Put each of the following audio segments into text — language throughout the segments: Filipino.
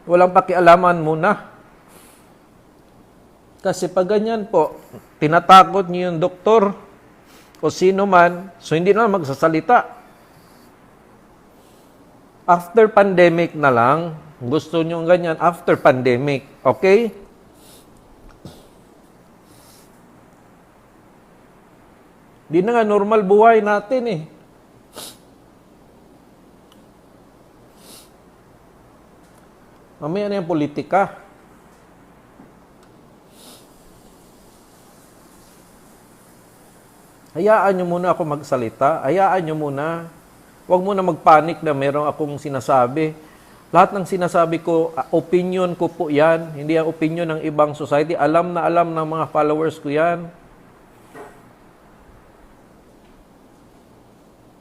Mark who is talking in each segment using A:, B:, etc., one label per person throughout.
A: Walang pakialaman muna. Kasi pag ganyan po, tinatakot niyo yung doktor o sino man, so hindi na magsasalita. After pandemic na lang, gusto niyo ganyan, after pandemic, okay? Di na nga normal buhay natin eh. Mamaya na yung politika. Hayaan nyo muna ako magsalita. Hayaan nyo muna. Huwag muna magpanik na meron akong sinasabi. Lahat ng sinasabi ko, opinion ko po yan. Hindi ang opinion ng ibang society. Alam na alam ng mga followers ko yan.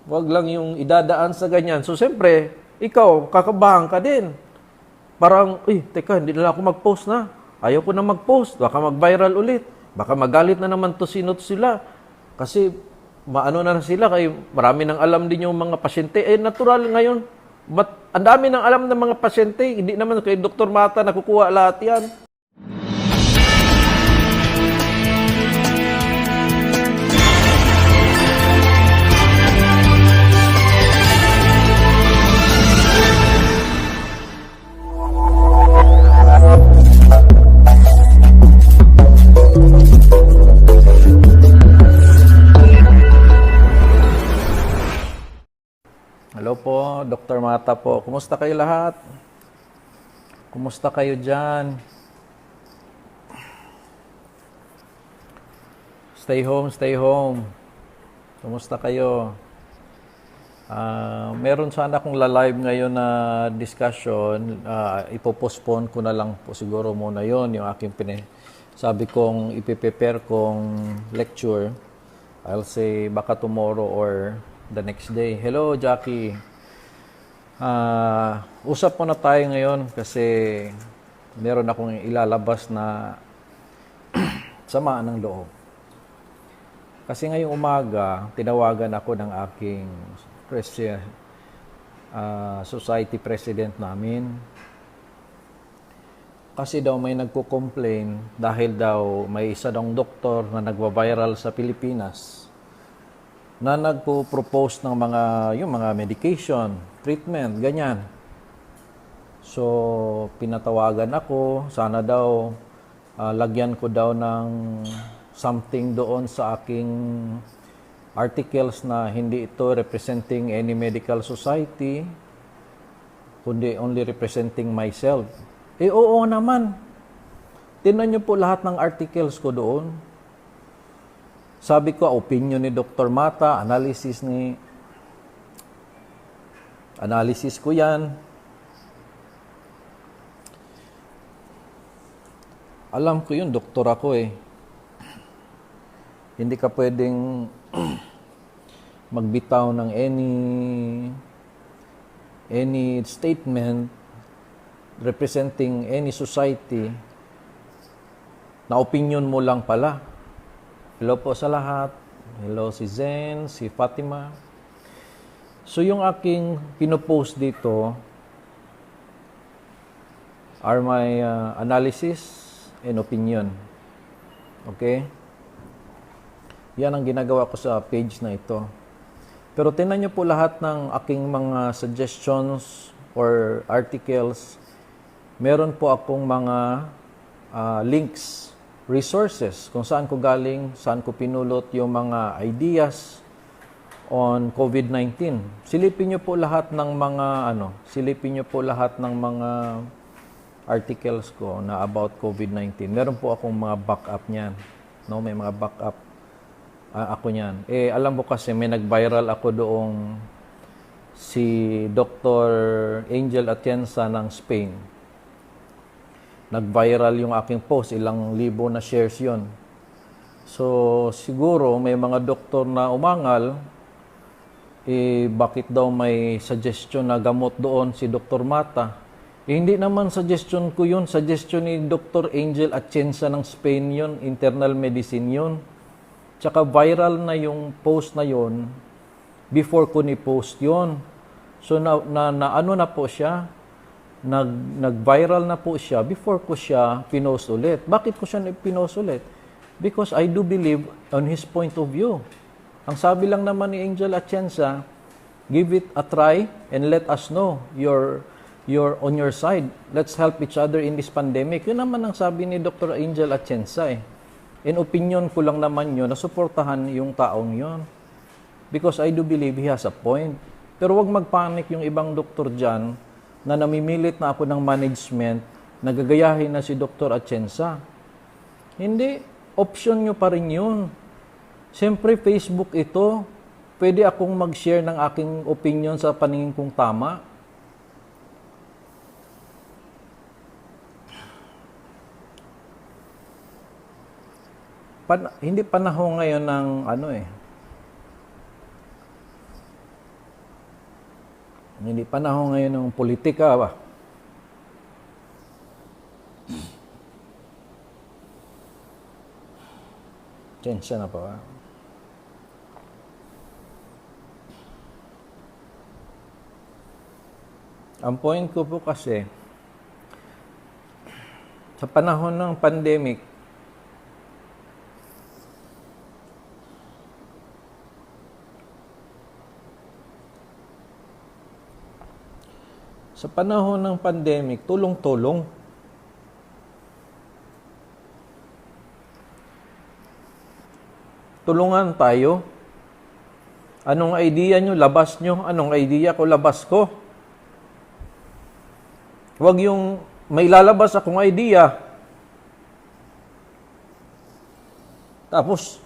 A: Huwag lang yung idadaan sa ganyan. So, siyempre, ikaw, kakabahan ka din. Parang, teka, hindi na ako mag-post na. Ayaw ko na mag-post. Baka mag-viral ulit. Baka magalit na naman to sila. Kasi, maano na sila. Kaya marami nang alam din yung mga pasyente. Natural ngayon. But, ang dami nang alam ng mga pasyente. Hindi naman kay Dr. Mata nakukuha lahat yan. Hello po, Dr. Mata po. Kumusta kayo lahat? Kumusta kayo dyan? Stay home, stay home. Kumusta kayo? Meron sana akong live ngayon na discussion. Ipopostpone ko na lang po siguro muna yon yung aking sabi kong ipiprepare kong lecture. I'll say baka tomorrow or the next day. Hello, Jackie. Usap muna tayo ngayon kasi meron akong ilalabas na sama ng loob. Kasi ngayong umaga, tinawagan ako ng aking society president namin. Kasi daw may nagko-complain dahil daw may isa daw doktor na nagwa-viral sa Pilipinas na nagpo-propose ng mga medication, treatment, ganyan. So, pinatawagan ako, sana daw lagyan ko daw ng something doon sa aking articles na hindi ito representing any medical society, kundi only representing myself. Oo naman. Tingnan niyo po lahat ng articles ko doon. Sabi ko, opinion ni Dr. Mata, analysis ko yan. Alam ko yun, doktor ako eh. Hindi ka pwedeng magbitaw ng any statement representing any society na opinion mo lang pala. Hello po sa lahat. Hello si Zen, si Fatima. So yung aking pinopost dito are my analysis and opinion. Okay? Yan ang ginagawa ko sa page na ito. Pero tingnan niyo po lahat ng aking mga suggestions or articles. Meron po akong mga links, resources, kung saan ko galing, saan ko pinulot yung mga ideas on COVID-19. Silipin niyo po lahat ng mga articles ko na about COVID-19. Meron po akong mga backup niyan. No, may mga backup ako niyan. Alam mo kasi may nag-viral ako doong si Dr. Angel Atienza ng Spain. Nag-viral yung aking post, ilang libo na shares yon. So, siguro may mga doktor na umangal, bakit daw may suggestion na gamot doon si Dr. Mata? Hindi naman suggestion ko yun, suggestion ni Dr. Angel Atienza ng Spain yun, internal medicine yun. Tsaka viral na yung post na yun before ko ni-post yun. So, na po siya, nag-viral na po siya before ko siya pinost ulit. Bakit ko siya pinost ulit? Because I do believe on his point of view. Ang sabi lang naman ni Angel Atienza, give it a try and let us know you're on your side. Let's help each other in this pandemic. Yun naman ang sabi ni Dr. Angel Atienza eh. In opinion ko lang naman yun, nasuportahan yung taong yun. Because I do believe he has a point. Pero wag magpanik yung ibang doktor dyan na namimilit na ako ng management, nagagayahin na si Dr. Atienza. Hindi, option nyo pa rin yun. Siyempre, Facebook ito, pwede akong mag-share ng aking opinion sa paningin kong tama. Hindi panahon ngayon ng hindi panahon ngayon ng politika ba? Tensya na pa ba? Ang point ko po kasi, sa panahon ng pandemic, tulong-tulong. Tulungan tayo. Anong idea nyo, labas nyo. Anong idea ko, labas ko. Huwag yung may lalabas akong idea. Tapos,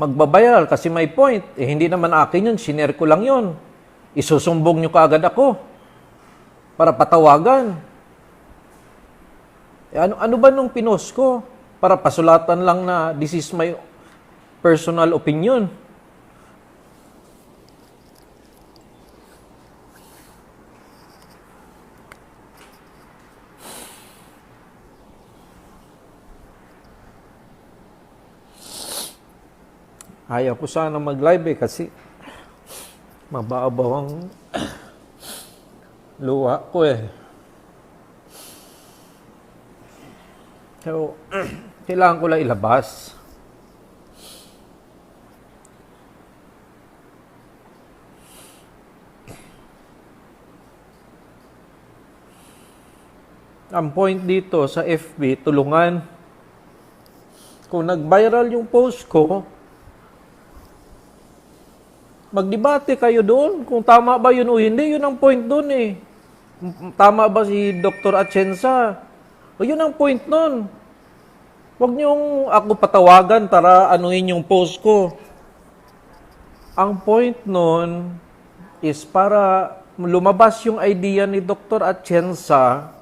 A: magbabayal kasi may point. Hindi naman akin yun, sinare ko lang yun. Isusumbong nyo kaagad ako para patawagan. Ano ba nung pinost ko? Para pasulatan lang na this is my personal opinion. Ayaw ko sana mag-live kasi mababaw ang luha ko eh. So, kailangan ko lang ilabas. Ang point dito sa FB, tulungan. Kung nag-viral yung post ko, magdebate kayo doon kung tama ba yun o hindi. Yun ang point doon eh. Tama ba si Dr. Atienza? O yun ang point doon. Huwag niyong ako patawagan para anuhin yung post ko. Ang point noon is para lumabas yung idea ni Dr. Atienza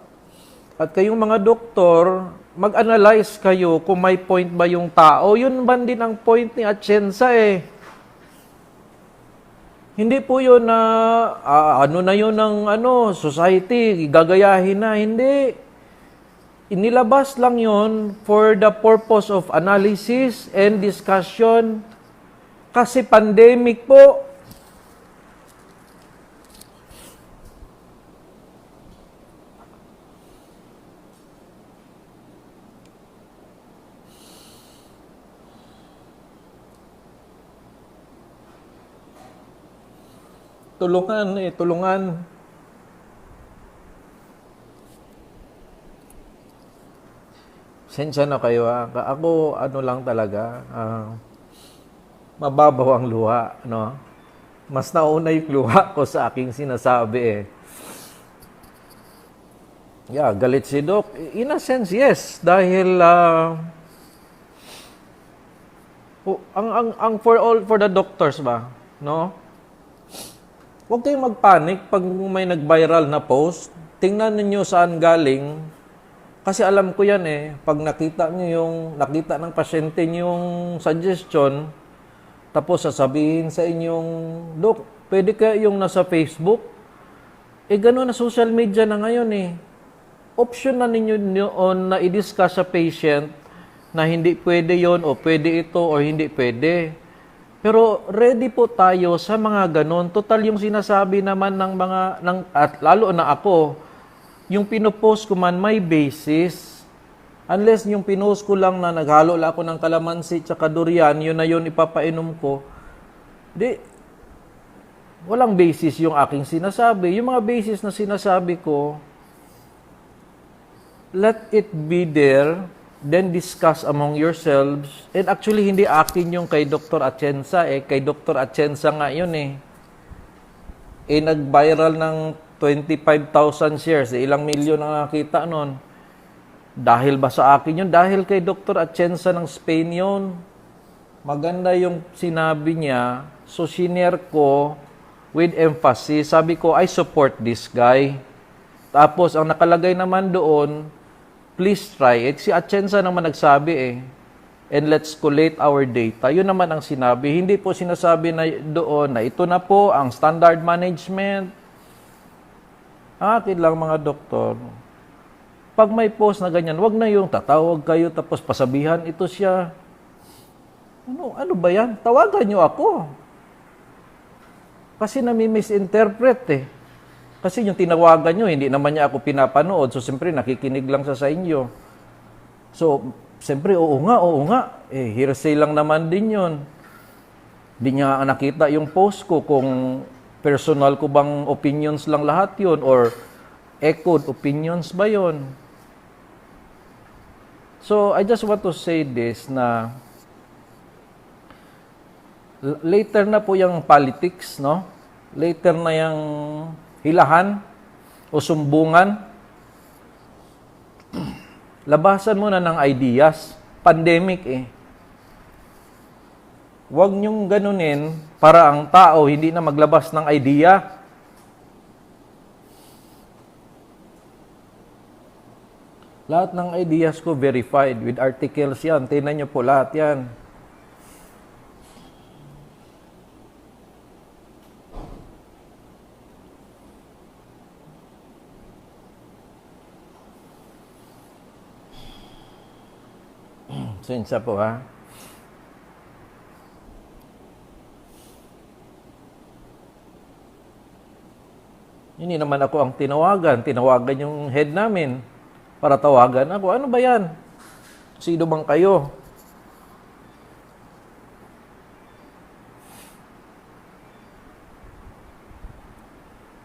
A: at kayong mga doktor, mag-analyze kayo kung may point ba yung tao. Yun ba din ang point ni Atienza eh. Hindi po yun na ano na yun ng society, gagayahin na. Hindi. Inilabas lang yun for the purpose of analysis and discussion. Kasi pandemic po. Tulungan. Sensya na kayo ha. Ako, lang talaga, mababaw ang luha, no? Mas nauna yung luha ko sa aking sinasabi eh. Yeah, galit si Doc. In a sense, yes. Dahil, for the doctors ba, no? Huwag kayong magpanik pag may nag-viral na post. Tingnan niyo saan galing. Kasi alam ko yan eh. Pag nakita ng pasyente yung suggestion, tapos sasabihin sa inyong, Dok, pwede kaya yung nasa Facebook? Gano'n na social media na ngayon eh. Option na ninyo na i-discuss sa patient na hindi pwede yon o pwede ito o hindi pwede. Pero ready po tayo sa mga ganon. Total yung sinasabi naman at lalo na ako, yung pinopost ko man may basis. Unless yung pinost ko lang na naghalo lang ako ng kalamansi tsaka durian, yun na yun ipapainom ko. Di, walang basis yung aking sinasabi. Yung mga basis na sinasabi ko, let it be there, then discuss among yourselves. And actually, hindi akin yung kay Dr. Atienza kay Dr. Atienza nga yun nag-viral ng 25,000 shares, ilang milyon ang nakita nun. Dahil ba sa akin yun? Dahil kay Dr. Atienza ng Spain yun. Maganda yung sinabi niya, so senior ko with emphasis. Sabi ko, I support this guy. Tapos, ang nakalagay naman doon, please try it. Si Atienza naman nagsabi and let's collate our data. Yun naman ang sinabi. Hindi po sinasabi na doon na ito na po ang standard management. Akin lang mga doktor. Pag may post na ganyan, wag na yung tatawag kayo tapos pasabihan ito siya. Ano ba yan? Tawagan nyo ako. Kasi nami-misinterpret Kasi yung tinawagan nyo, hindi naman niya ako pinapanood. So, siyempre, nakikinig lang sa inyo. So, siyempre, oo nga. Hearsay lang naman din yun. Hindi niya nakita yung post ko kung personal ko bang opinions lang lahat yun or echoed opinions ba yun. So, I just want to say this na later na po yung politics, no? Later na yung hilahan o sumbungan. Labasan muna ng ideas. Pandemic Huwag niyong ganunin para ang tao hindi na maglabas ng idea. Lahat ng ideas ko verified with articles yan. Tingnan niyo po lahat yan. Sensya po Hindi naman ako ang tinawagan. Tinawagan yung head namin para tawagan ako. Ano ba yan? Sino bang kayo?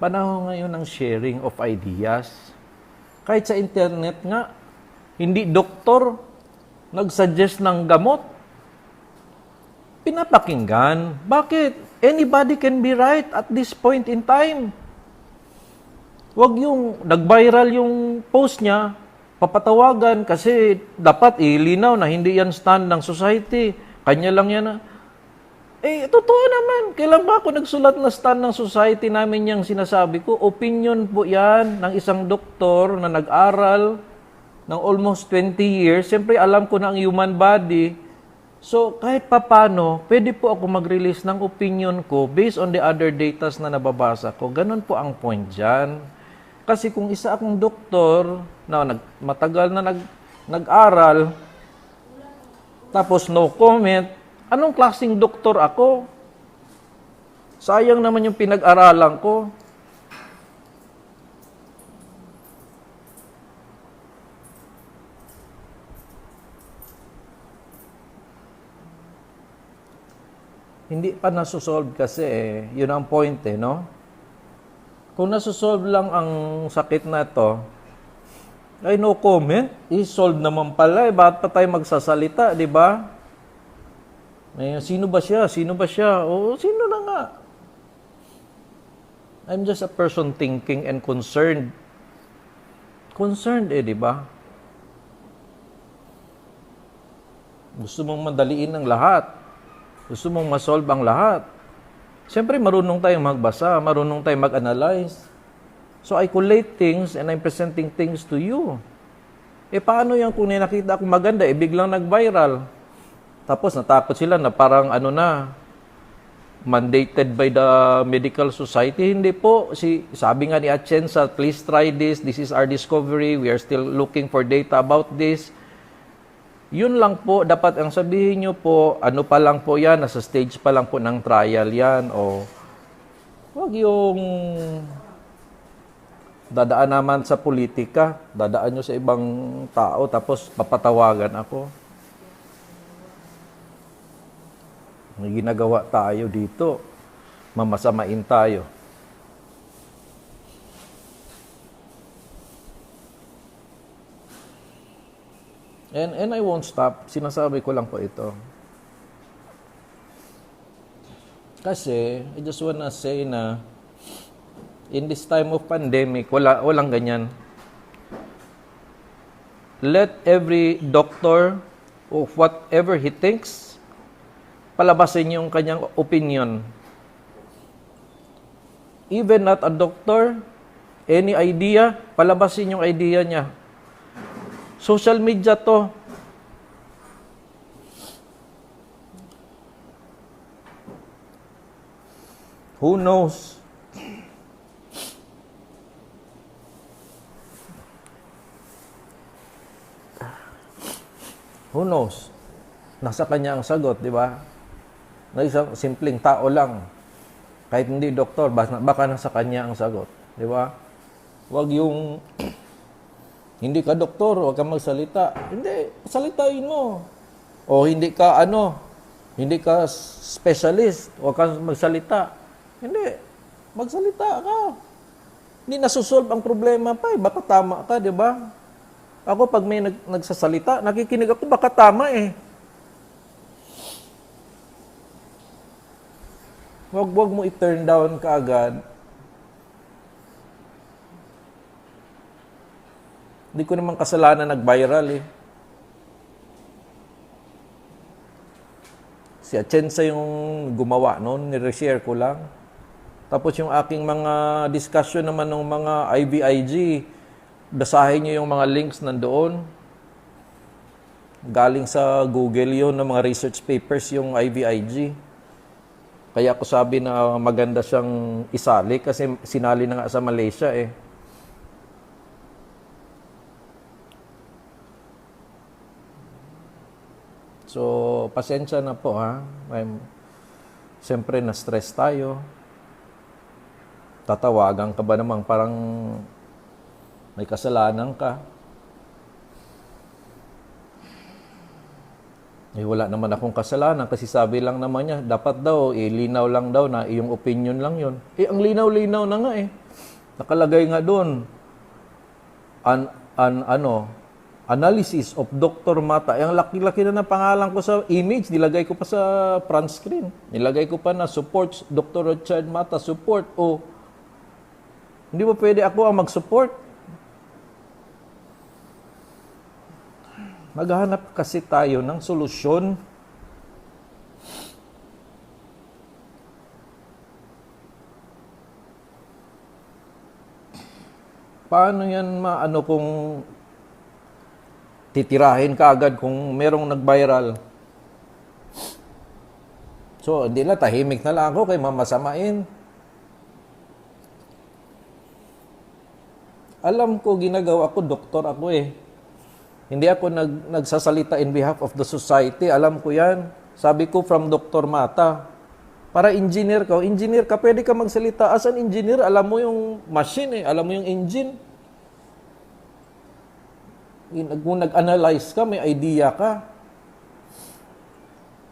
A: Panahon ngayon ng sharing of ideas. Kahit sa internet nga, hindi doktor nag-suggest ng gamot. Pinapakinggan. Bakit? Anybody can be right at this point in time. Huwag yung nag-viral yung post niya, papatawagan kasi dapat ilinaw na hindi yan stand ng society. Kanya lang yan totoo naman. Kailan ba ako nagsulat na stand ng society namin yung sinasabi ko? Opinion po yan ng isang doktor na nag-aral ng almost 20 years. Siyempre, alam ko na ang human body. So, kahit papano, pwede po ako mag-release ng opinion ko based on the other data na nababasa ko. Ganun po ang point dyan. Kasi kung isa akong doktor na matagal na nag-aral, tapos no comment, anong klaseng doktor ako? Sayang naman yung pinag-aralan ko. Hindi pa nasusolve kasi yun ang point no? Kung nasusolve lang ang sakit na to, ay no comment, i-solve naman pala, bakit pa tayo magsasalita, di ba? Sino ba siya? Sino ba siya? O, sino na nga? I'm just a person thinking and concerned. Concerned di ba? Gusto mong madaliin ang lahat. Gusto mong masolve ang lahat. Siyempre, marunong tayong magbasa, marunong tayong mag-analyze. So, I collate things and I'm presenting things to you. Paano yan kung nakita akong maganda, biglang nag-viral? Tapos, natakot sila na parang mandated by the medical society. Hindi po. Sabi nga ni Atienza, please try this. This is our discovery. We are still looking for data about this. Yun lang po, dapat ang sabihin nyo po, ano pa lang po yan, nasa stage pa lang po ng trial yan, o wag yung dadaan naman sa politika, dadaan nyo sa ibang tao, tapos papatawagan ako. May ginagawa tayo dito, mamasamain tayo. And I won't stop. Sinasabi ko lang po ito. Kasi, I just wanna say na in this time of pandemic, walang ganyan. Let every doctor, of whatever he thinks, palabasin yung kanyang opinion. Even not a doctor, any idea, palabasin yung idea niya. Social media to. Who knows? Who knows? Nasa kanya ang sagot, di ba? Na isang simpleng tao lang. Kahit hindi doktor, baka nasa kanya ang sagot. Di ba? Huwag yung hindi ka doktor, huwag kang magsalita. Hindi, salitain mo. O hindi ka hindi ka specialist, huwag kang magsalita. Hindi, magsalita ka. Hindi nasusolve ang problema pa, baka tama ka, di ba? Ako pag may nagsasalita, nakikinig ako, baka tama eh. Huwag mo i-turn down kaagad. Hindi ko naman kasalanan nag-viral eh. Si Atienza yung gumawa noon, nire-share ko lang. Tapos yung aking mga discussion naman ng mga IVIG, basahin nyo yung mga links nandoon. Galing sa Google yun, ng mga research papers yung IVIG. Kaya ako sabi na maganda siyang isali kasi sinali na nga sa Malaysia eh. So, pasensya na po ha. Siyempre, na-stress tayo. Tatawagan ka ba namang parang may kasalanan ka? Eh, wala naman akong kasalanan kasi sabi lang naman niya, dapat daw, linaw lang daw na iyong opinion lang yon. Eh, ang linaw-linaw na nga eh. Nakalagay nga doon, analysis of Dr. Mata. Ang laki-laki na ng pangalan ko sa image, nilagay ko pa sa front screen. Nilagay ko pa na supports Dr. Richard Mata, support. O, hindi ba pwede ako ang mag-support? Maghahanap kasi tayo ng solusyon. Paano yan kung titirahin ka agad kung merong nag-viral? So, hindi na, tahimik na lang ako kay mamasamain. Alam ko, ginagawa ko, doktor ako eh. Hindi ako nagsasalita in behalf of the society. Alam ko yan. Sabi ko from Dr. Mata. Para engineer ka, pwede ka magsalita. As an engineer, alam mo yung machine eh. Alam mo yung engine. Kung nag-analyze ka, may idea ka.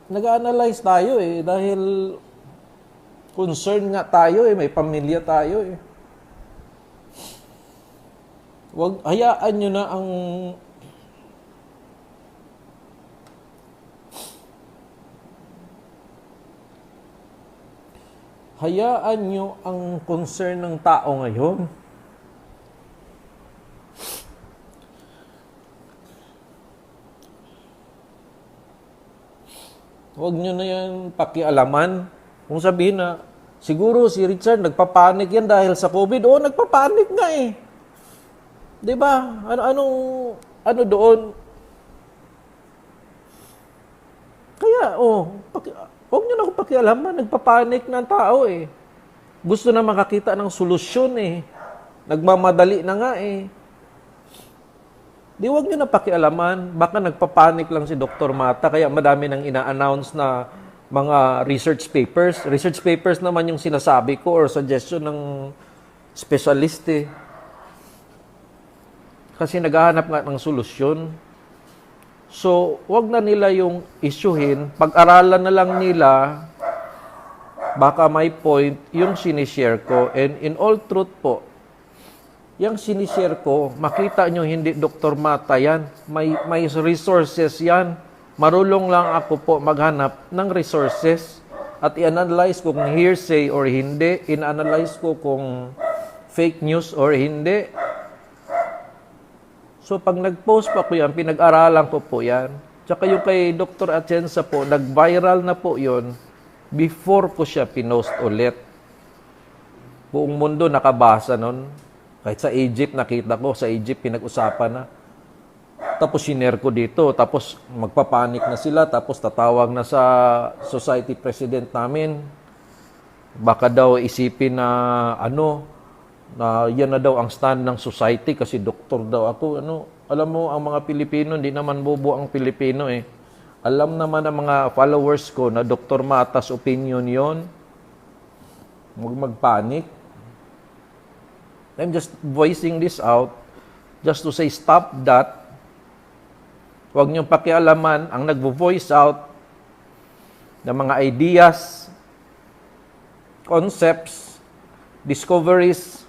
A: Nag-analyze tayo eh. Dahil concern nga tayo eh. May pamilya tayo eh. Wag, hayaan nyo na ang concern ng tao ngayon. Huwag nyo na yan pakialaman. Kung sabihin na, siguro si Richard nagpapanik yan dahil sa COVID. Oo, nagpapanik nga eh. Diba? Ano doon? Kaya, huwag nyo na akong pakialaman. Nagpapanik ng tao eh. Gusto na makakita ng solusyon eh. Nagmamadali na nga eh. Di wag nyo na pakialaman. Baka nagpapanik lang si Dr. Mata, kaya madami nang ina-announce na mga research papers. Research papers naman yung sinasabi ko or suggestion ng specialist eh. Kasi naghahanap nga ng solusyon. So, wag na nila yung issuehin. Pag-aralan na lang nila, baka may point yung sinishare ko. And in all truth po, yung sinishare ko, makita nyo hindi Dr. Mata yan. May resources yan. Marulong lang ako po maghanap ng resources at i-analyze kung hearsay or hindi. In-analyze ko kung fake news or hindi. So, pag nag-post pa ko yan, pinag-aralan ko po yan. Tsaka yung kay Dr. Atienza po, nag-viral na po yon before ko siya pinost ulit. Buong mundo nakabasa nun. Kahit sa Egypt, nakita ko, sa Egypt, pinag-usapan na. Tapos sinare ko dito, tapos magpapanik na sila, tapos tatawag na sa society president namin. Baka daw isipin na na yan na daw ang stand ng society kasi doktor daw ako. Alam mo, ang mga Pilipino, hindi naman bobo ang Pilipino eh. Alam naman ang mga followers ko na Dr. Mata's opinion yon. Huwag magpanik. I'm just voicing this out just to say stop that. Huwag niyong pakialaman ang nagvo-voice out ng mga ideas, concepts, discoveries,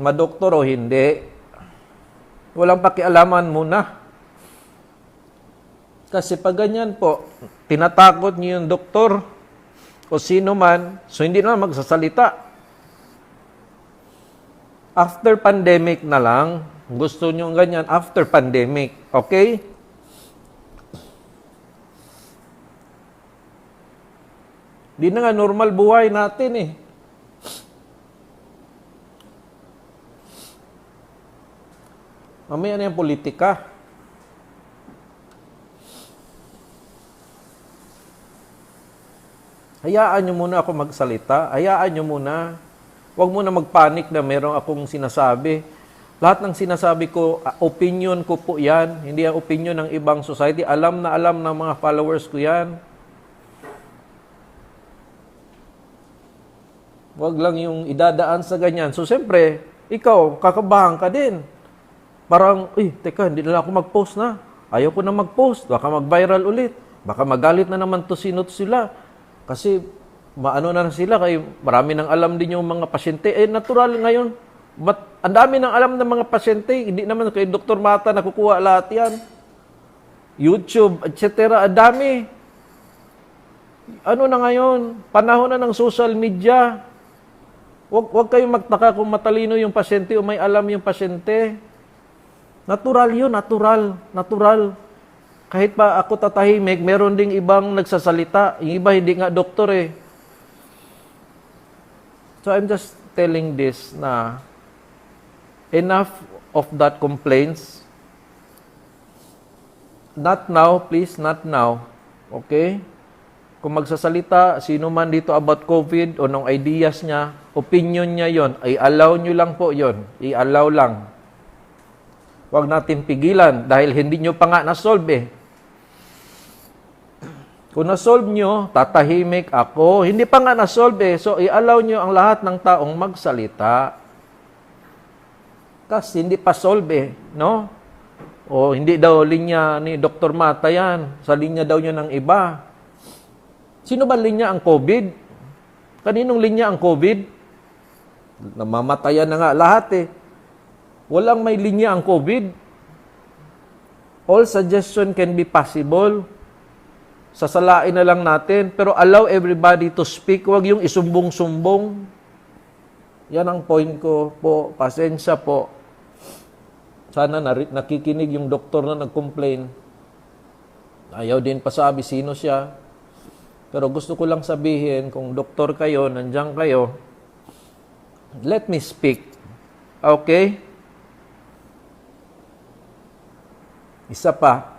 A: madoktor o hindi. Walang pakialaman muna. Kasi pag ganyan po, tinatakot niyo yung doktor o sino man, so hindi na magsasalita. After pandemic na lang, gusto nyo ganyan, after pandemic. Okay? Di na nga normal buhay natin eh. Mamaya na yung politika. Hayaan nyo muna ako magsalita. Hayaan nyo muna. Huwag muna magpanik na meron akong sinasabi. Lahat ng sinasabi ko, opinion ko po yan. Hindi ang opinion ng ibang society. Alam na alam ng mga followers ko yan. Huwag lang yung idadaan sa ganyan. So, siyempre, ikaw, kakabahan ka din. Parang, teka, hindi na ako mag-post na. Ayaw ko na mag-post. Baka mag-viral ulit. Baka magalit na naman to sila. Kasi, maano na sila. Kaya marami nang alam din yung mga pasyente. Natural ngayon. Ang dami nang alam ng mga pasyente. Hindi naman kay Dr. Mata nakukuha lahat yan. YouTube, etc. Ang dami. Ano na ngayon? Panahon na ng social media. Huwag kayong magtaka kung matalino yung pasyente o may alam yung pasyente. Natural yun, natural. Kahit pa ako tatahimik, meron ding ibang nagsasalita. Yung iba hindi nga doktor eh. So I'm just telling this na enough of that complaints. Not now, please, not now. Okay? Kung magsasalita, sino man dito about COVID o nung ideas niya, opinion niya yon, i-allow nyo lang po yon. I-allow lang. Huwag natin pigilan dahil hindi nyo pa nga na-solve eh. Kung na-solve nyo, tatahimik ako. Hindi pa nga na-solve eh. So, i-allow nyo ang lahat ng taong magsalita. Kasi hindi pa solve eh. No? O hindi daw linya ni Dr. Mata yan. Sa linya daw nyo ng iba. Sino ba linya ang COVID? Kaninong linya ang COVID? Namamatayan na nga lahat eh. Walang may linya ang COVID. All suggestion can be possible. Sasalain na lang natin. Pero allow everybody to speak. Huwag yung isumbong-sumbong. Yan ang point ko po. Pasensya po. Sana nakikinig yung doktor na nag-complain. Ayaw din pasabi sino siya. Pero gusto ko lang sabihin, kung doktor kayo, nandiyan kayo, let me speak. Okay? Isa pa,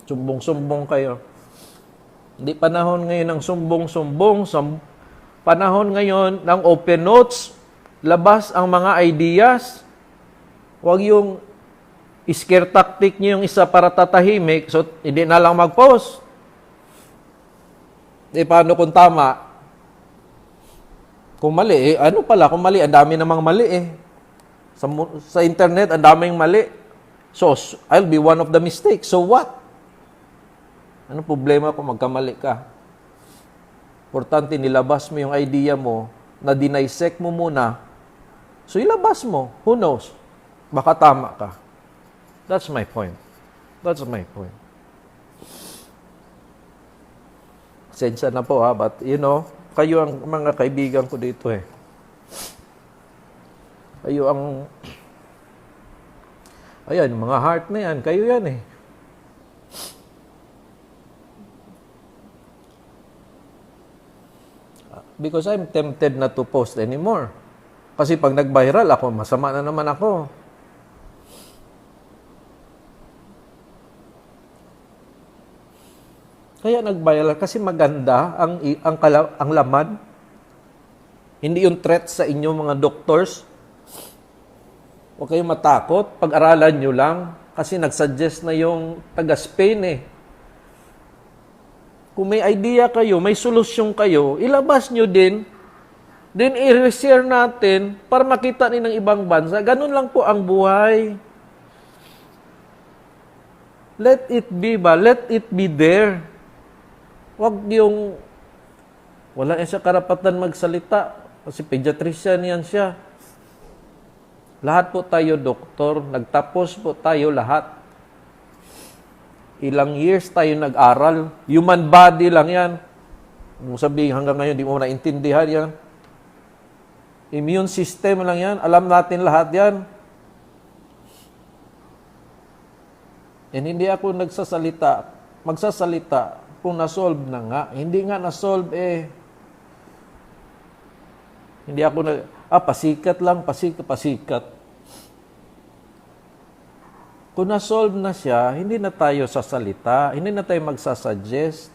A: sumbong-sumbong kayo. Hindi panahon ngayon ng sumbong-sumbong. Panahon ngayon ng open notes. Labas ang mga ideas. Huwag yung scare tactic niyo yung isa para tatahimik, so hindi na lang mag-post. Paano kung tama? Kung mali, ano pala, kung mali, ang dami namang mali Sa internet, ang daming mali. So, I'll be one of the mistakes. So what? Ano problema kung magkamali ka? Importante, nilabas mo yung idea mo, na dinisect mo muna. So, ilabas mo. Who knows? Baka tama ka. That's my point. That's my point. Sensya na po but kayo ang mga kaibigan ko dito Kayo ang, ayan, mga heart na yan, kayo yan Because I'm tempted not to post anymore. Kasi pag nag-viral ako, masama na naman ako. Kaya nag-viral kasi maganda ang laman. Hindi yung threat sa inyong mga doctors. Huwag kayong matakot. Pag-aralan nyo lang. Kasi nag-suggest na yung taga-Spain Kung may idea kayo, may solusyon kayo, ilabas nyo din. Then i-share natin para makita ni ng ibang bansa. Ganun lang po ang buhay. Let it be ba? Let it be there. Huwag yung wala siya karapatan magsalita. Kasi pediatrician yan siya. Lahat po tayo doktor. Nagtapos po tayo lahat. Ilang years tayo nag-aral. Human body lang yan. Kung sabihin hanggang ngayon, di mo naintindihan yan. Immune system lang yan. Alam natin lahat yan. And hindi ako magsasalita kung na-solve na nga. Hindi nga na-solve Hindi ako pasikat lang, pasikat. Kung na-solve na siya, hindi na tayo sasalita, hindi na tayo magsasuggest.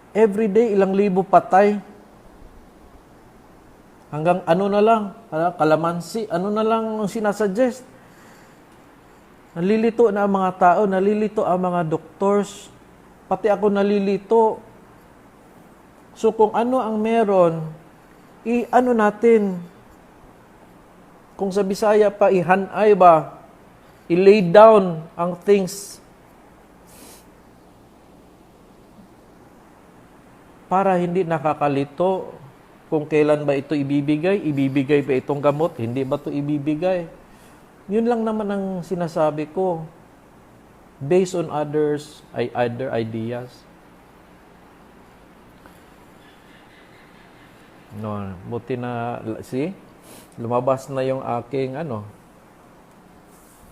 A: Every day, ilang libo patay. Hanggang na lang, kalamansi, na lang ang sinasuggest. Nalilito na ang mga tao, nalilito ang mga doctors. Pati ako nalilito. So kung ano ang meron, natin. Kung sa Bisaya pa, ihanay ba? I-lay down ang things. Para hindi nakakalito kung kailan ba ito ibibigay. Ibibigay ba itong gamot? Hindi ba ito ibibigay? Yun lang naman ang sinasabi ko. Based on other ideas. No, buti na, lumabas na yung aking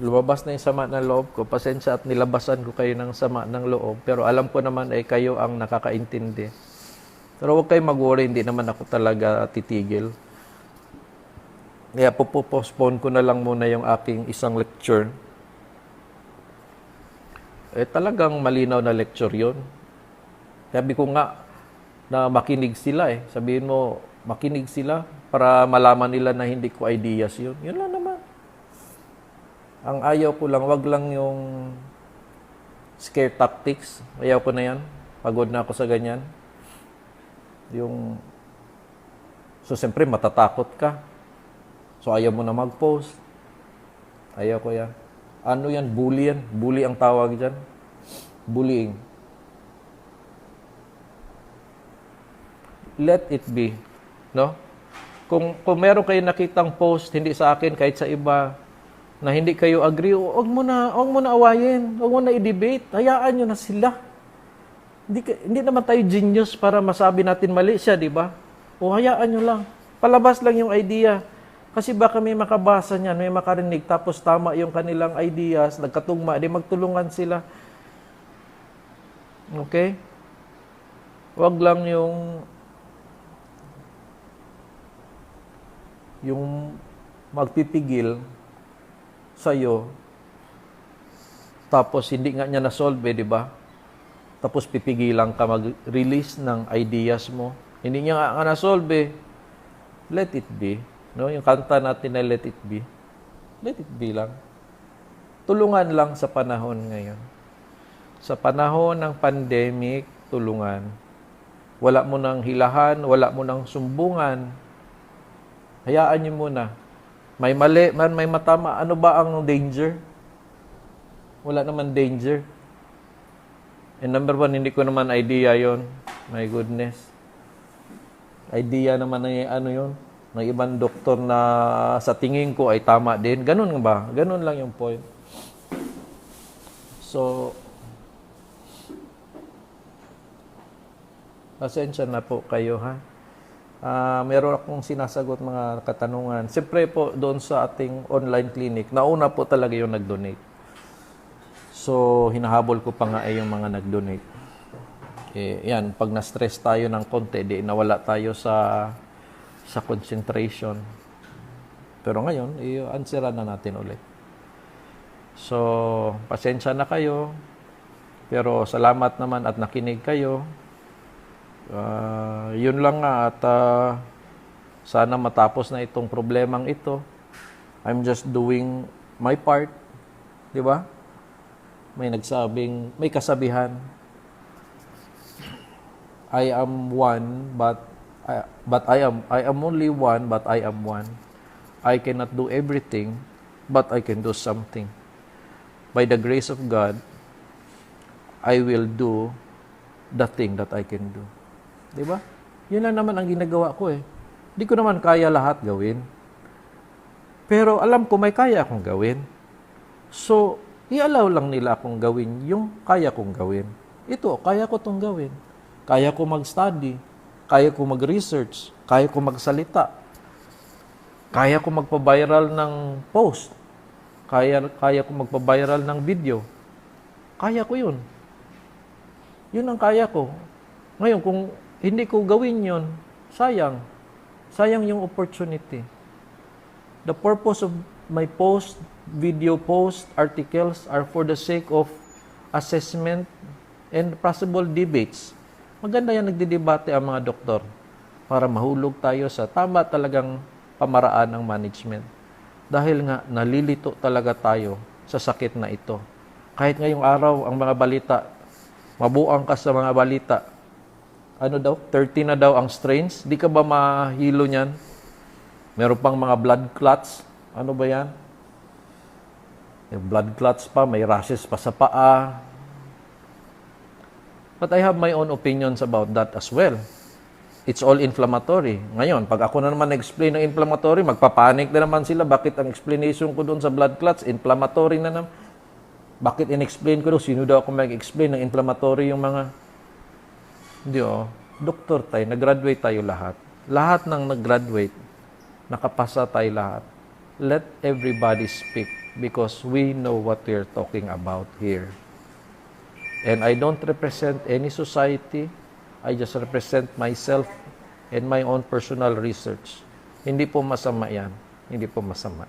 A: lumabas na yung sama ng loob ko. Pasensya at nilabasan ko kayo ng sama ng loob. Pero alam ko naman kayo ang nakakaintindi. Pero huwag kayo mag-worry, hindi naman ako talaga titigil. Kaya postpone ko na lang muna yung aking isang lecture. Talagang malinaw na lecture yun. Sabi ko nga na makinig sila Sabihin mo, makinig sila para malaman nila na hindi ko ideas yun. Yun lang naman. Ang ayaw ko lang, wag lang yung scare tactics. Ayaw ko na yan. Pagod na ako sa ganyan. So, siyempre, matatakot ka. So, ayaw mo na mag-post. Ayaw ko yan. Ano yan? Bully yan. Bully ang tawag dyan. Bullying. Let it be. No? Kung meron kayo nakitang post, hindi sa akin, kahit sa iba, na hindi kayo agree, huwag mo na awayin. Huwag mo na i-debate. Hayaan nyo na sila. Hindi naman tayo genius para masabi natin mali siya, di ba? O hayaan nyo lang. Palabas lang yung idea. Kasi baka may makabasa niyan, may makarinig, tapos tama yung kanilang ideas, nagkatugma, di magtulungan sila. Okay? Huwag lang yung magpipigil sa'yo, tapos hindi nga niya na-solve, di ba? Tapos pipigilan ka mag-release ng ideas mo. Hindi niya nga na-solve, let it be. No? Yung kanta natin na let it be. Let it be lang. Tulungan lang sa panahon ngayon. Sa panahon ng pandemic, tulungan. Wala mo nang hilahan, wala mo nang sumbungan. Hayaan niyo muna. May mali man, may matama. Ano ba ang danger? Wala naman danger. And number one, hindi ko naman idea yon. My goodness. Idea naman na ano yon. Ng ibang doktor na sa tingin ko ay tama din. Ganun ba? Ganun lang yung point. So, pasensya na po kayo, ha? Meron akong sinasagot mga katanungan. Siyempre po, doon sa ating online clinic, nauna po talaga yung nag-donate. So, hinahabol ko pa nga yung mga nag-donate. Yan, pag na-stress tayo ng konti, di nawala tayo sa concentration. Pero ngayon, i-answeran na natin ulit. So, pasensya na kayo. Pero salamat naman at nakinig kayo. Yun lang nga at sana matapos na itong problemang ito. I'm just doing my part. Di ba? May kasabihan. I am one, but I am only one, but I am one. I cannot do everything, but I can do something. By the grace of God, I will do the thing that I can do. Diba? Yun lang naman ang ginagawa ko eh. Di ko naman kaya lahat gawin. Pero alam ko may kaya akong gawin. So, i-allow lang nila akong gawin yung kaya kong gawin. Ito, kaya ko itong gawin. Kaya ko mag-study. Kaya ko mag-research. Kaya ko magsalita. Kaya ko magpa-viral ng post. Kaya ko magpa-viral ng video. Kaya ko yun. Yun ang kaya ko. Ngayon, kung hindi ko gawin yun, sayang. Sayang yung opportunity. The purpose of my post, video post, articles are for the sake of assessment and possible debates. Maganda yan nagdidebate ang mga doktor para mahulog tayo sa tama talagang pamaraan ng management. Dahil nga, nalilito talaga tayo sa sakit na ito. Kahit ngayong araw, ang mga balita, mabuang ka sa mga balita, ano daw, 30 na daw ang strains. Di ka ba mahilo niyan? Meron pang mga blood clots. Ano ba yan? May blood clots pa, may rashes pa sa paa. But I have my own opinions about that as well. It's all inflammatory. Ngayon, pag ako na naman na-explain ng inflammatory, magpapanik na naman sila. Bakit ang explanation ko doon sa blood clots, inflammatory na naman? Bakit in-explain ko doon? Sino daw ako mag-explain ng inflammatory yung mga... Hindi doktor tayo, nag-graduate tayo lahat. Lahat ng nag-graduate, nakapasa tayo lahat. Let everybody speak because we know what we're talking about here. And I don't represent any society. I just represent myself and my own personal research. Hindi po masama yan. Hindi po masama.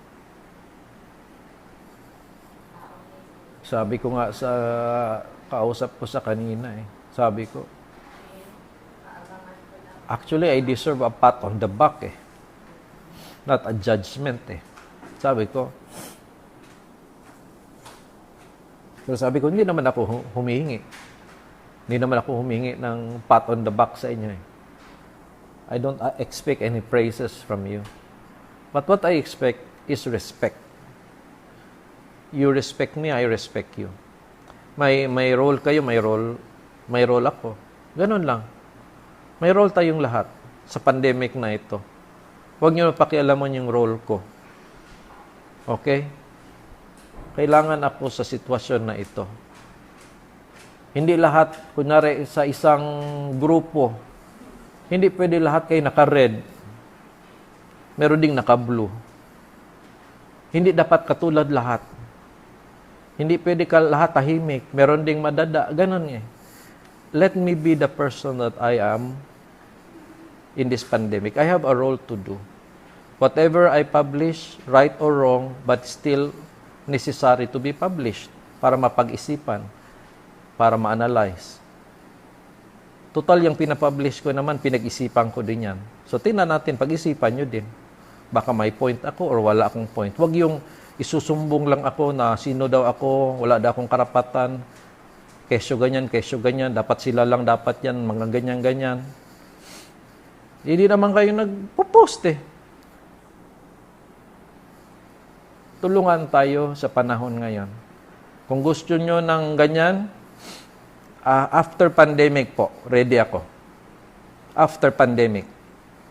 A: Sabi ko nga sa kausap ko sa kanina sabi ko, actually, I deserve a pat on the back not a judgment Sabi ko. Pero sabi ko, hindi naman ako humihingi. Hindi naman ako humihingi ng pat on the back sa inyo I don't expect any praises from you. But what I expect is respect. You respect me, I respect you. May role kayo, may role ako. Ganun lang. May role tayong lahat sa pandemic na ito. Huwag niyo pakialaman yung role ko. Okay? Kailangan ako sa sitwasyon na ito. Hindi lahat, kunyari sa isang grupo, hindi pwede lahat kayo naka-red. Meron ding naka-blue. Hindi dapat katulad lahat. Hindi pwede ka lahat tahimik. Meron ding madada. Ganon Let me be the person that I am in this pandemic. I have a role to do. Whatever I publish, right or wrong, but still necessary to be published para mapag-isipan, para ma-analyze. Total, yung pinapublish ko naman, pinag-isipan ko din yan. So, tingnan natin, pag-isipan nyo din. Baka may point ako or wala akong point. Huwag isusumbong lang ako na sino daw ako, wala daw akong karapatan, kesyo ganyan, dapat sila lang dapat yan, mga ganyan-ganyan. Hindi naman kayo nagpo-post eh. Tulungan tayo sa panahon ngayon. Kung gusto nyo ng ganyan, after pandemic po, ready ako. After pandemic.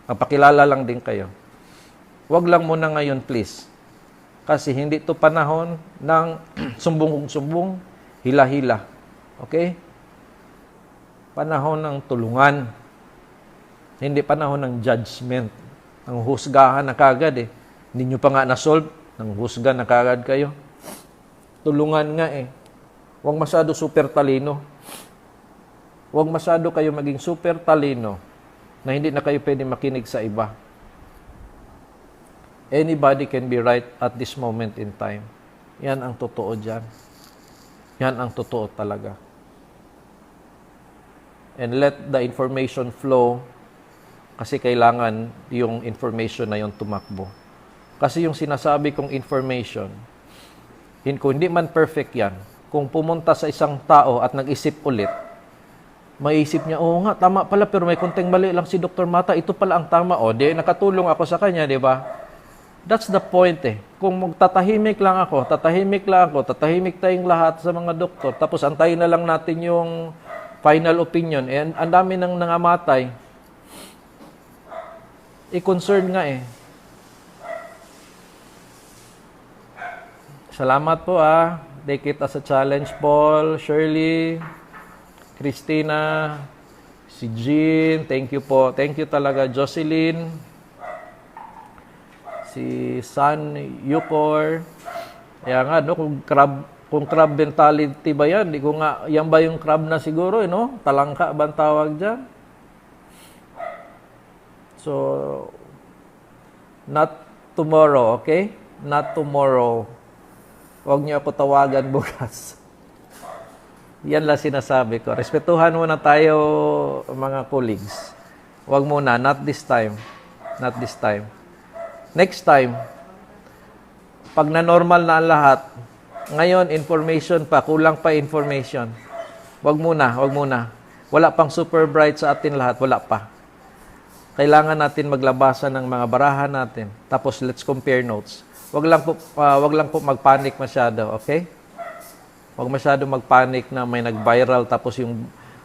A: Magpakilala lang din kayo. Huwag lang muna ngayon, please. Kasi hindi to panahon ng sumbong-sumbong, hila-hila. Okay? Panahon ng tulungan. Hindi panahon ng judgment. Ang husgahan na kagad eh. Hindi nyo pa nga na-solve, nang husga na kagad kayo. Tulungan nga eh. Huwag masyado super talino. Huwag masyado kayo maging super talino na hindi na kayo pwede makinig sa iba. Anybody can be right at this moment in time. Yan ang totoo dyan. Yan ang totoo talaga. And let the information flow kasi kailangan yung information na yung tumakbo. Kasi yung sinasabi kong information, kung hindi man perfect yan, kung pumunta sa isang tao at nag-isip ulit, maiisip niya, oo nga, tama pala, pero may konting mali lang si Dr. Mata, ito pala ang tama. O, di, nakatulong ako sa kanya, di ba? That's the point eh. Kung magtatahimik lang ako, tatahimik tayong lahat sa mga doktor, tapos antayin na lang natin yung final opinion, and ang dami nang nangamatay, i-concern nga eh. Salamat po Take it as a challenge, Paul, Shirley, Christina, si Jean, thank you po. Thank you talaga, Jocelyn, si San Yukor. Kaya nga, no, kung crab mentality ba yan? Di ko nga, yan ba yung crab na siguro, no? Talangka ba ang tawag dyan? So, not tomorrow, okay? Not tomorrow. Huwag niyo ako tawagan bukas. Yan lang sinasabi ko. Respetuhan muna tayo, mga colleagues. Huwag muna, not this time. Not this time. Next time, pag na-normal na ang lahat, ngayon, information pa, kulang pa information. Huwag muna. Wala pang super bright sa atin lahat, wala pa. Kailangan natin maglabasan ng mga barahan natin. Tapos, let's compare notes. Wag lang po magpanic masyado, okay? Wag masyado magpanic na may nag-viral tapos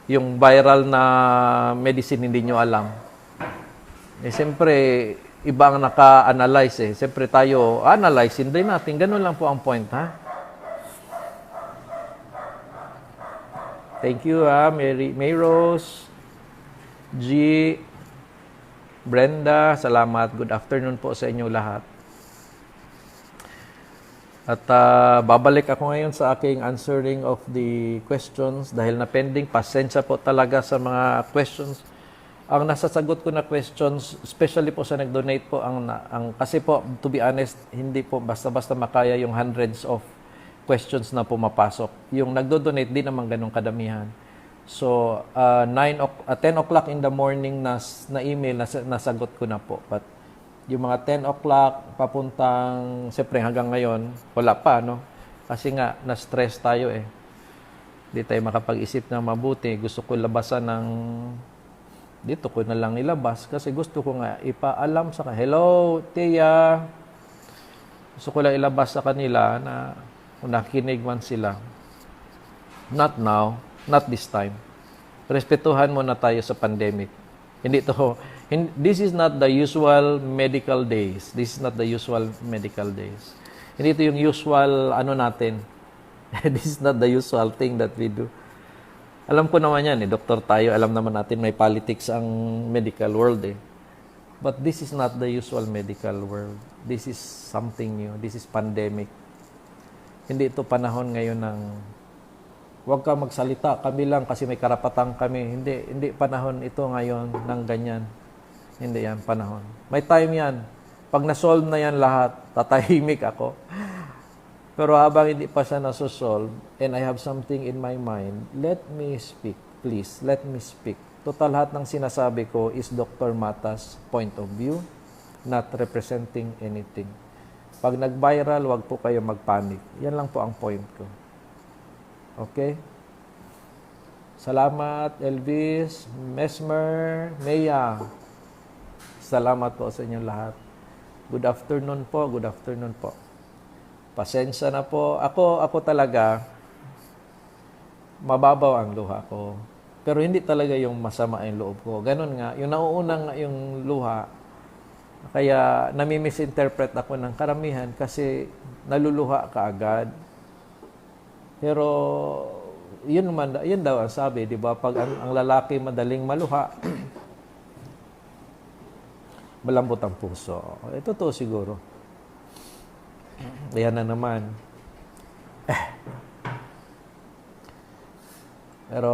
A: yung viral na medicine hindi nyo alam. Eh siyempre iba ang naka-analyze eh. Siyempre tayo analyze din natin. Ganun lang po ang point, ha? Thank you, May Rose, G, Brenda, salamat. Good afternoon po sa inyo lahat. At babalik ako ngayon sa aking answering of the questions dahil na pending. Pasensya po talaga sa mga questions. Ang nasasagot ko na questions, especially po sa nag-donate po, kasi po, to be honest, hindi po basta-basta makaya yung hundreds of questions na pumapasok. Yung nagdo-donate, di naman ganun kadamihan. So, 10 o'clock in the morning na email, nasagot ko na po. But yung mga 10 o'clock, papuntang, siyempre hanggang ngayon, wala pa, no? Kasi nga, na-stress tayo eh. Hindi tayo makapag-isip ng mabuti. Gusto ko labasan ng, dito ko na lang ilabas. Kasi gusto ko nga ipaalam sa kanila, hello, Tia. Gusto ko lang ilabas sa kanila na kung nakinig man sila. Not now, not this time. Respetuhan muna tayo sa pandemic. This is not the usual medical days. This is not the usual medical days. Hindi ito yung usual natin. This is not the usual thing that we do. Alam ko naman yan, doktor tayo. Alam naman natin may politics ang medical world eh. But this is not the usual medical world. This is something new. This is pandemic. Hindi ito panahon ngayon ng huwag ka magsalita, kami lang kasi may karapatan kami. Hindi panahon ito ngayon ng ganyan. Hindi yan panahon. May time yan. Pag na-solve na yan lahat, tatahimik ako. Pero habang hindi pa siya na-solve, and I have something in my mind, let me speak. Please, let me speak. Total lahat ng sinasabi ko is Dr. Mata's point of view, not representing anything. Pag nag-viral, wag po kayo mag-panic. Yan lang po ang point ko. Okay? Salamat, Elvis, Mesmer, Mea. Salamat po sa inyong lahat. Good afternoon po, good afternoon po. Pasensya na po. Ako talaga, mababaw ang luha ko. Pero hindi talaga yung masama yung loob ko. Ganun nga, yung nauunang yung luha, kaya nami-misinterpret ako ng karamihan kasi naluluha ka agad. Pero yun daw ang sabi, di ba? Pag ang lalaki madaling maluha, malambot ang puso. Ito to siguro. Ayan na naman. Pero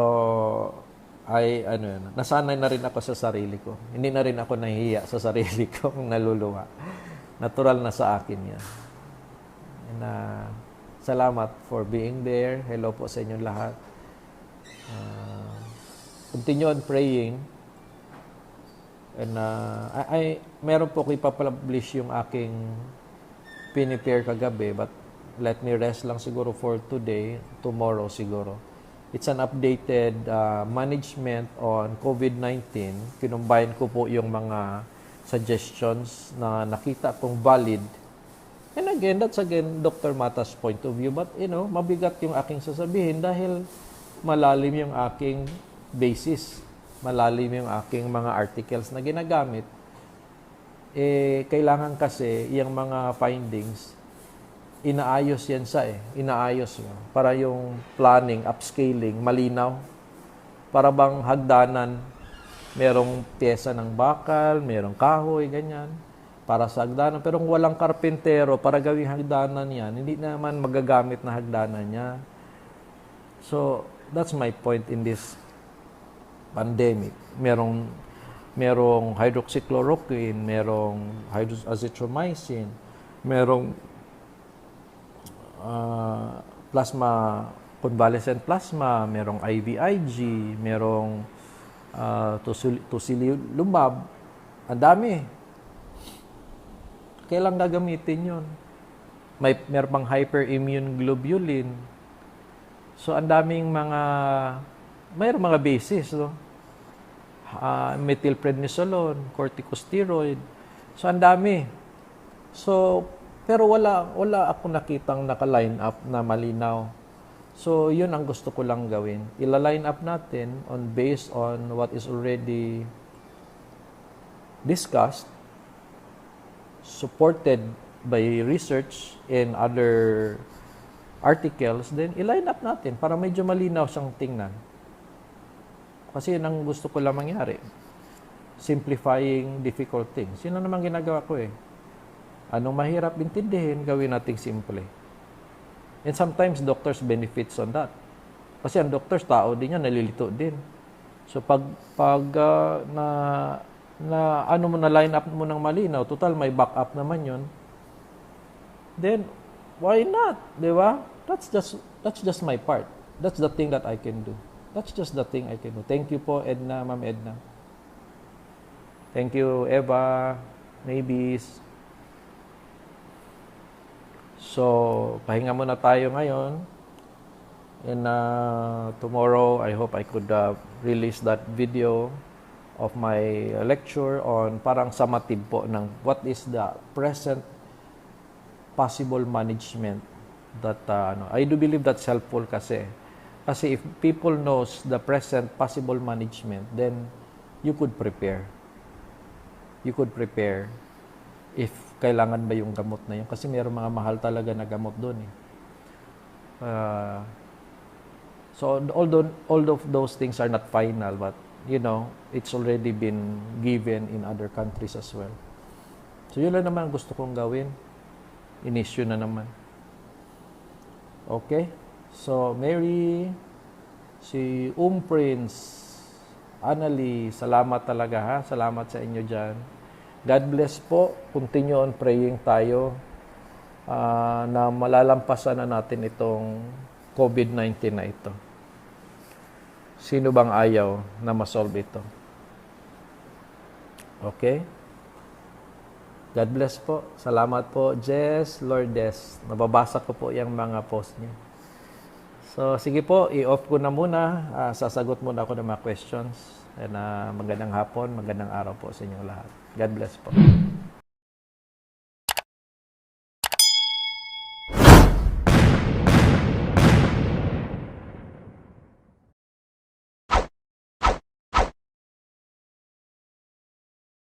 A: nasanay na rin ako sa sarili ko. Hindi na rin ako nahihiya sa sarili ko kung naluluha. Natural na sa akin yan. And, salamat for being there. Hello po sa inyong lahat. Continue on praying. And meron po ko ipapublish yung aking pinipare kagabi, but let me rest lang siguro for today, tomorrow siguro. It's an updated management on COVID-19. Kinumbine ko po yung mga suggestions na nakita kong valid. And again, that's again Dr. Mata's point of view. But, mabigat yung aking sasabihin dahil malalim yung aking basis. Malalim yung aking mga articles na ginagamit. Kailangan kasi yung mga findings, inaayos yan inaayos mo para yung planning, upscaling, malinaw. Para bang hagdanan, merong pyesa ng bakal, merong kahoy, ganyan, para sa hagdanan. Pero kung walang karpentero para gawing hagdanan yan, hindi naman magagamit na hagdanan niya. So, that's my point in this pandemic. Merong hydroxychloroquine, merong azithromycin, merong plasma, convalescent plasma, merong IVIG, merong tocilizumab. Ang dami. Kailan gagamitin yun? Meron pang hyperimmune globulin. So, ang daming mayroong mga basis, no? Methylprednisolone, corticosteroid. So, ang dami. So, pero wala ako nakitang naka-line up na malinaw. So, yun ang gusto ko lang gawin. Ila-line up natin based on what is already discussed, supported by research and other articles, then i-line up natin para medyo malinaw siyang tingnan. Kasi yun ang gusto ko lang mangyari. Simplifying difficult things. Yun ang naman ginagawa ko Anong mahirap intindihin, gawin nating simple. And sometimes doctors benefits on that. Kasi ang doctors, tao din yan, nalilito din. So pag line up mo ng malinaw, total may backup naman yun, then why not? Di ba? That's just my part. That's the thing that I can do. That's just the thing I can do. Thank you po, Edna, Ma'am Edna. Thank you, Eva, Maybes. So, pahinga muna tayo ngayon. And tomorrow, I hope I could release that video of my lecture on parang summative po ng what is the present possible management that I do believe that's helpful kasi if people knows the present possible management, then you could prepare if kailangan ba yung gamot na yun kasi mayroong mga mahal talaga na gamot doon so all of those things are not final, but it's already been given in other countries as well. So yun lang naman gusto kong gawin. In-issue na naman. Okay? So, Mary, si Prince, Annalie, salamat talaga ha. Salamat sa inyo dyan. God bless po. Continue on praying tayo na malalampasan na natin itong COVID-19 na ito. Sino bang ayaw na masolve ito? Okay? God bless po. Salamat po, Jess Lourdes. Nababasa ko po yung mga post niyo. So, sige po, i-off ko na muna. Sasagot muna ako ng mga questions. And magandang hapon, magandang araw po sa inyong lahat. God bless po.